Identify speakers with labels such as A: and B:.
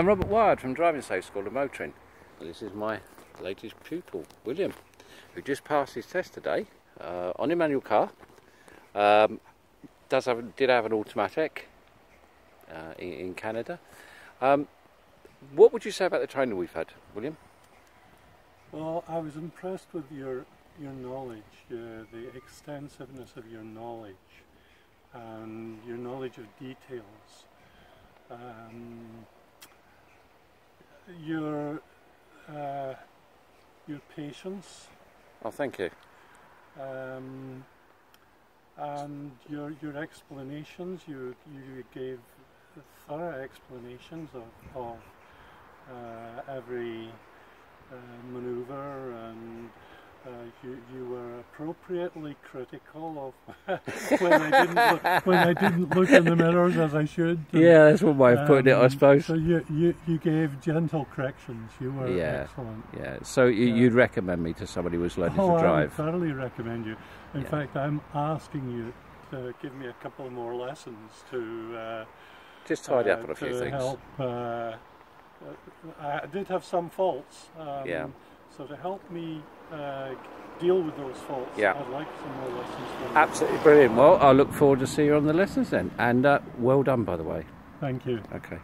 A: I'm Robert Wired from Driving Safe School of Motoring. This is my latest pupil, William, who just passed his test today on a manual car. Did have an automatic in Canada. What would you say about the training we've had, William?
B: Well, I was impressed with your knowledge, the extensiveness of your knowledge and your knowledge of details. Your patience.
A: Oh, thank you.
B: And your explanations. You gave thorough explanations of every manoeuvre, and you were appropriately critical of when I didn't look in the mirrors as I should.
A: Yeah, that's one way of putting it, I suppose.
B: So you gave gentle corrections. You were excellent.
A: Yeah. So you'd recommend me to somebody who's learning to drive?
B: I would thoroughly recommend you. In fact, I'm asking you to give me a couple more lessons to
A: just tidy up on a few things.
B: Help. I did have some faults. So to help me deal with those faults, I'd like some more lessons from you.
A: Absolutely brilliant. Well, I look forward to seeing you on the lessons then. And well done, by the way.
B: Thank you.
A: Okay.